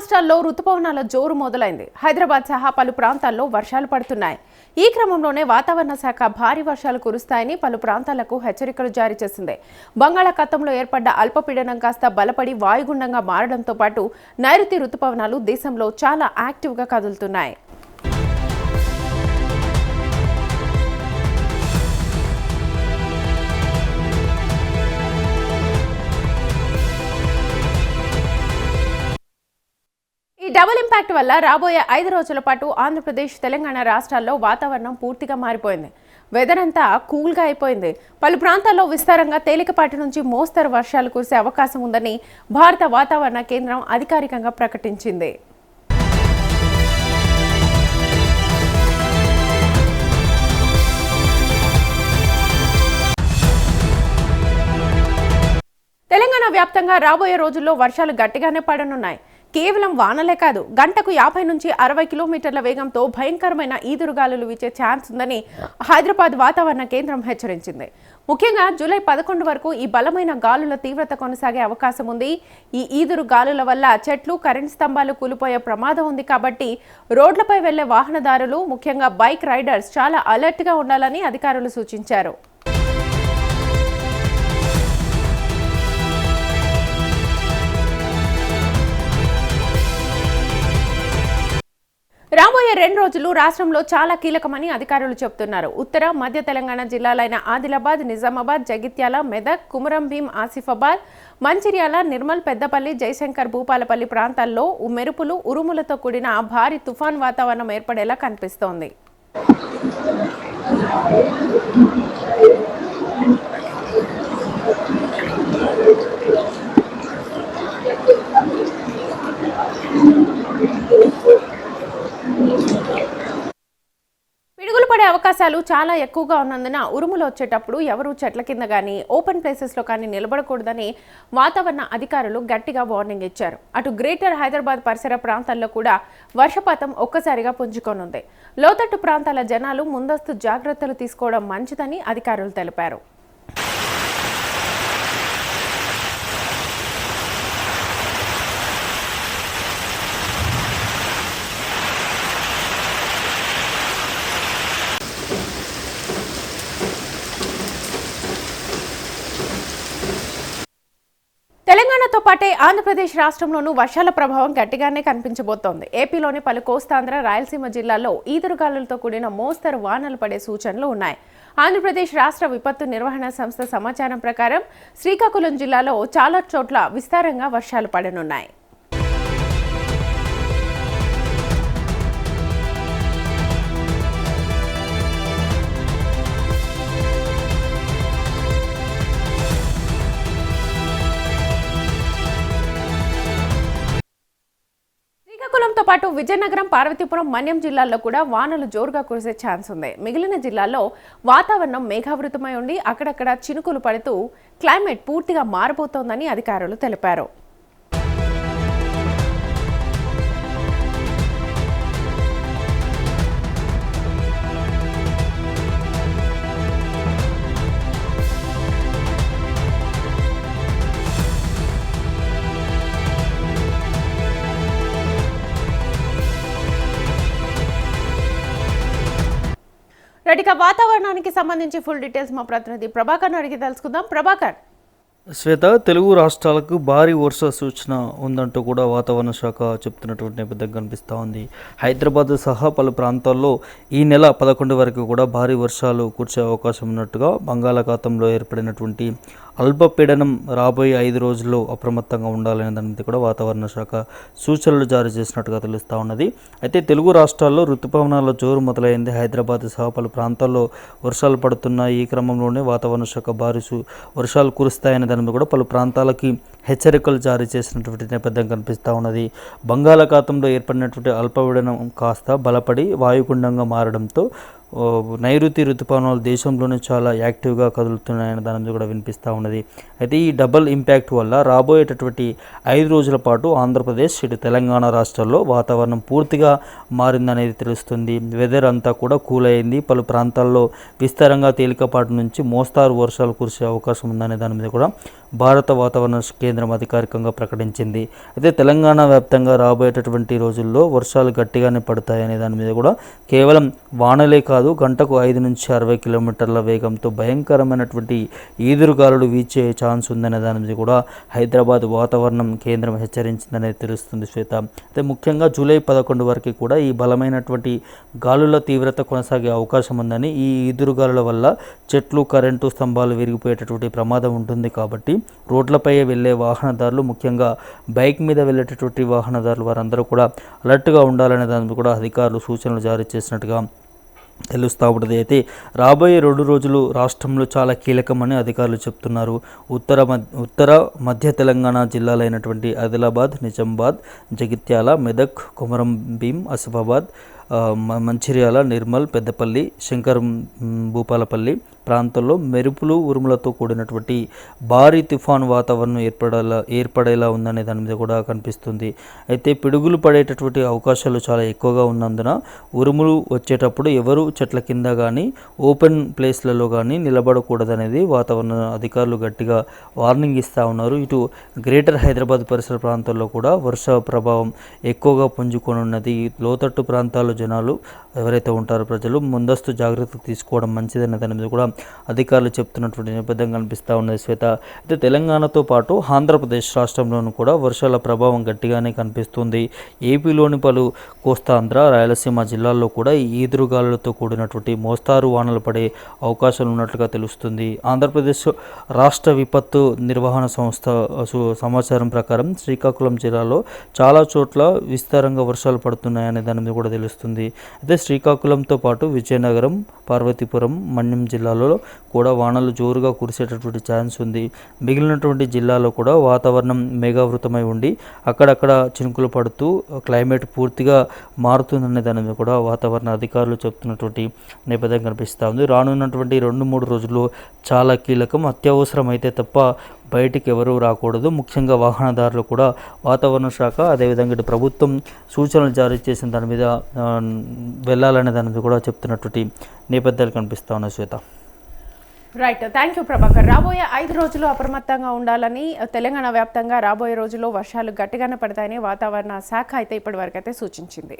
రాష్ట్రాల్లో రుతుపవనాల జోరు మొదలైంది. హైదరాబాద్ సహా పలు ప్రాంతాల్లో వర్షాలు పడుతున్నాయి. ఈ క్రమంలోనే వాతావరణ శాఖ భారీ వర్షాలు కురుస్తాయని పలు ప్రాంతాలకు హెచ్చరికలు జారీ చేసింది. బంగాళాఖాతంలో ఏర్పడ్డ అల్పపీడనం కాస్త బలపడి వాయుగుండంగా మారడంతో పాటు నైరుతి రుతుపవనాలు దేశంలో చాలా యాక్టివ్గా కదులుతున్నాయి. ఈ డబుల్ ఇంపాక్ట్ వల్ల రాబోయే 5 రోజుల పాటు ఆంధ్రప్రదేశ్, తెలంగాణ రాష్ట్రాల్లో వాతావరణం పూర్తిగా మారిపోయింది. వెదర్ అంతా కూల్గా అయిపోయింది. పలు ప్రాంతాల్లో విస్తారంగా తేలికపాటి నుంచి మోస్తరు వర్షాలు కురిసే అవకాశం ఉందని భారత వాతావరణ కేంద్రం అధికారికంగా ప్రకటించింది. తెలంగాణ వ్యాప్తంగా రాబోయే రోజుల్లో వర్షాలు గట్టిగానే పడనున్నాయి. కేవలం వానలే కాదు, గంటకు 50 నుంచి 60 కిలోమీటర్ల వేగంతో భయంకరమైన ఈదురుగాలులు వీచే ఛాన్స్ ఉందని హైదరాబాద్ వాతావరణ కేంద్రం హెచ్చరించింది. ముఖ్యంగా జూలై 11 వరకు ఈ బలమైన గాలుల తీవ్రత కొనసాగే అవకాశం ఉంది. ఈ ఈదురు గాలుల వల్ల చెట్లు, కరెంట్ స్తంభాలు కూలిపోయే ప్రమాదం ఉంది. కాబట్టి రోడ్లపై వెళ్లే వాహనదారులు, ముఖ్యంగా బైక్ రైడర్స్ చాలా అలర్ట్గా ఉండాలని అధికారులు సూచించారు. రాబోయే 2 రోజులు రాష్ట్రంలో చాలా కీలకమని అధికారులు చెబుతున్నారు. ఉత్తర, మధ్య తెలంగాణ జిల్లాలైన ఆదిలాబాద్, నిజామాబాద్, జగిత్యాల, మెదక్, కుమరం భీం, ఆసిఫాబాద్, మంచిర్యాల, నిర్మల్, పెద్దపల్లి, జయశంకర్, భూపాలపల్లి ప్రాంతాల్లో మెరుపులు, ఉరుములతో కూడిన భారీ తుఫాన్ వాతావరణం ఏర్పడేలా కనిపిస్తోంది. పిడుగులు పడే అవకాశాలు చాలా ఎక్కువగా ఉన్నందున ఉరుములు వచ్చేటప్పుడు ఎవరూ చెట్ల కింద కానీ ఓపెన్ ప్లేసెస్లో కానీ నిలబడకూడదని వాతావరణ అధికారులు గట్టిగా వార్నింగ్ ఇచ్చారు. అటు గ్రేటర్ హైదరాబాద్ పరిసర ప్రాంతాల్లో కూడా వర్షపాతం ఒక్కసారిగా పుంజుకోనుంది. లోతట్టు ప్రాంతాల జనాలు ముందస్తు జాగ్రత్తలు తీసుకోవడం మంచిదని అధికారులు తెలిపారు. తెలంగాణతో పాటే ఆంధ్రప్రదేశ్ రాష్ట్రంలోనూ వర్షాల ప్రభావం గట్టిగానే కనిపించబోతోంది. ఏపీలోని పలు కోస్తాంధ్ర, రాయలసీమ జిల్లాల్లో ఈదురుగాలులతో కూడిన మోస్తరు వానలు పడే సూచనలు ఉన్నాయి. ఆంధ్రప్రదేశ్ రాష్ట్ర విపత్తు నిర్వహణ సంస్థ సమాచారం ప్రకారం శ్రీకాకుళం జిల్లాలో చాలా చోట్ల విస్తారంగా వర్షాలు పడనున్నాయి. శ్రీకాకుళంతో పాటు విజయనగరం, పార్వతీపురం, మన్యం జిల్లాల్లో కూడా వానలు జోరుగా కురిసే ఛాన్స్ ఉంది. మిగిలిన జిల్లాల్లో వాతావరణం మేఘావృతమై ఉండి అక్కడక్కడ చినుకులు పడుతూ క్లైమేట్ పూర్తిగా మారబోతోందని అధికారులు తెలిపారు. ఇక వాతావరణానికి సంబంధించి ఫుల్ డీటెయిల్స్ మా ప్రతినిధి ప్రభాకర్ అడిగి తెలుసుకుందాం. ప్రభాకర్. శ్వేత, తెలుగు రాష్ట్రాలకు భారీ వర్ష సూచన ఉందంటూ కూడా వాతావరణ శాఖ చెప్తున్నటువంటి నేపథ్యం కనిపిస్తూ ఉంది. హైదరాబాద్ సహా పలు ప్రాంతాల్లో ఈ నెల 11 వరకు కూడా భారీ వర్షాలు కురిసే అవకాశం ఉన్నట్టుగా బంగాళాఖాతంలో ఏర్పడినటువంటి అల్పపీడనం రాబోయే 5 రోజుల్లో అప్రమత్తంగా ఉండాలనే దాని కూడా వాతావరణ శాఖ సూచనలు జారీ చేసినట్టుగా తెలుస్తూ ఉన్నది. అయితే తెలుగు రాష్ట్రాల్లో ఋతుపవనాల జోరు మొదలైంది. హైదరాబాద్ సహా పలు ప్రాంతాల్లో వర్షాలు పడుతున్నాయి. ఈ క్రమంలోనే వాతావరణ శాఖ భారీ వర్షాలు కురుస్తాయనే దాని మీద కూడా పలు ప్రాంతాలకి హెచ్చరికలు జారీ చేసినటువంటి నేపథ్యం కనిపిస్తూ ఉన్నది. బంగాళాఖాతంలో ఏర్పడినటువంటి అల్పపీడనం కాస్త బలపడి వాయుగుండంగా మారడంతో నైరుతి ఋతుపవనాలు దేశంలోనే చాలా యాక్టివ్గా కదులుతున్నాయని దాని కూడా వినిపిస్తూ ఉన్నది. అయితే ఈ డబుల్ ఇంపాక్ట్ వల్ల రాబోయేటటువంటి 5 రోజుల పాటు ఆంధ్రప్రదేశ్, ఇటు తెలంగాణ రాష్ట్రాల్లో వాతావరణం పూర్తిగా మారిందనేది తెలుస్తుంది. వెదర్ అంతా కూడా కూల్ అయింది. పలు ప్రాంతాల్లో విస్తారంగా తేలికపాటి నుంచి మోస్తారు వర్షాలు కురిసే అవకాశం ఉందనే దాని మీద కూడా భారత వాతావరణ కేంద్రం అధికారికంగా ప్రకటించింది. అయితే తెలంగాణ వ్యాప్తంగా రాబోయేటటువంటి రోజుల్లో వర్షాలు గట్టిగానే పడతాయనే దాని మీద కూడా కేవలం వానలే కాదు, గంటకు 5 నుంచి 60 కిలోమీటర్ల వేగంతో భయంకరమైనటువంటి ఈదురుగాలులు వీచే ఛాన్స్ ఉందనే దాని మీద కూడా హైదరాబాద్ వాతావరణం కేంద్రం హెచ్చరించిందనేది తెలుస్తుంది శ్వేత. అయితే ముఖ్యంగా జూలై 11 వరకు కూడా ఈ బలమైనటువంటి గాలుల తీవ్రత కొనసాగే అవకాశం ఉందని, ఈ ఈదురుగాలుల వల్ల చెట్లు, కరెంటు స్తంభాలు విరిగిపోయేటటువంటి ప్రమాదం ఉంటుంది. కాబట్టి రోడ్లపై వెళ్ళే వాహనదారులు, ముఖ్యంగా బైక్ మీద వెళ్ళేటటువంటి వాహనదారులు వారందరూ కూడా అలర్ట్గా ఉండాలనే దాని కూడా అధికారులు సూచనలు జారీ చేసినట్టుగా తెలుస్తూ ఉంటుంది. అయితే రాబోయే 2 రోజులు రాష్ట్రంలో చాలా కీలకమని అధికారులు చెప్తున్నారు. ఉత్తర మధ్య తెలంగాణ జిల్లాలైనటువంటి ఆదిలాబాద్, నిజామాబాద్, జగిత్యాల, మెదక్, కొమరం భీం, ఆసిఫాబాద్, మంచిర్యాల, నిర్మల్, పెద్దపల్లి, శంకర్ భూపాలపల్లి ప్రాంతాల్లో మెరుపులు, ఉరుములతో కూడినటువంటి భారీ తుఫాను వాతావరణం ఏర్పడేలా ఉందనే దాని మీద కూడా కనిపిస్తుంది. అయితే పిడుగులు పడేటటువంటి అవకాశాలు చాలా ఎక్కువగా ఉన్నందున ఉరుములు వచ్చేటప్పుడు ఎవరు చెట్ల కింద కానీ ఓపెన్ ప్లేస్లలో కానీ నిలబడకూడదనేది వాతావరణ అధికారులు గట్టిగా వార్నింగ్ ఇస్తూ ఉన్నారు. ఇటు గ్రేటర్ హైదరాబాద్ పరిసర ప్రాంతాల్లో కూడా వర్ష ప్రభావం ఎక్కువగా పుంజుకొనున్నది. లోతట్టు ప్రాంతాల్లో జనాలు ఎవరైతే ఉంటారో ప్రజలు ముందస్తు జాగ్రత్తలు తీసుకోవడం మంచిదనే దాని మీద కూడా అధికారులు చెప్తున్నటువంటి నేపథ్యం కనిపిస్తూ ఉన్నది శ్వేత. అయితే తెలంగాణతో పాటు ఆంధ్రప్రదేశ్ రాష్ట్రంలోనూ కూడా వర్షాల ప్రభావం గట్టిగానే కనిపిస్తుంది. ఏపీలోని పలు కోస్తాంధ్ర, రాయలసీమ జిల్లాల్లో కూడా ఈ ఈదురుగాలులతో కూడినటువంటి మోస్తారు వానలు పడే అవకాశాలు ఉన్నట్లుగా తెలుస్తుంది. ఆంధ్రప్రదేశ్ రాష్ట్ర విపత్తు నిర్వహణ సంస్థ సమాచారం ప్రకారం శ్రీకాకుళం జిల్లాలో చాలా చోట్ల విస్తారంగా వర్షాలు పడుతున్నాయనే దాని మీద కూడా తెలుస్తుంది. అయితే శ్రీకాకుళంతో పాటు విజయనగరం, పార్వతీపురం, మన్యం జిల్లాలో కూడా వానలు జోరుగా కురిసేటటువంటి ఛాన్స్ ఉంది. మిగిలినటువంటి జిల్లాలో కూడా వాతావరణం మేఘావృతమై ఉండి అక్కడక్కడ చినుకులు పడుతూ క్లైమేట్ పూర్తిగా మారుతుందనే దాని మీద కూడా వాతావరణ అధికారులు చెప్తున్నటువంటి నేపథ్యం కనిపిస్తూ ఉంది. రానున్నటువంటి 2-3 రోజులు చాలా కీలకం. అత్యవసరం అయితే తప్ప బయటికి ఎవరూ రాకూడదు. ముఖ్యంగా వాహనదారులు కూడా వాతావరణ శాఖ అదేవిధంగా ఇటు ప్రభుత్వం సూచనలు జారీ చేసిన దాని మీద వెళ్ళాలనే దాని మీద కూడా చెప్తున్నటువంటి నేపథ్యాలు కనిపిస్తూ ఉన్నాయి Shweta. Right, thank you Prabhakar. రాబోయే 5 రోజులు అప్రమత్తంగా ఉండాలని, తెలంగాణ వ్యాప్తంగా రాబోయే రోజుల్లో వర్షాలు గట్టిగానే పడతాయని వాతావరణ శాఖ అయితే ఇప్పటివరకు అయితే సూచించింది.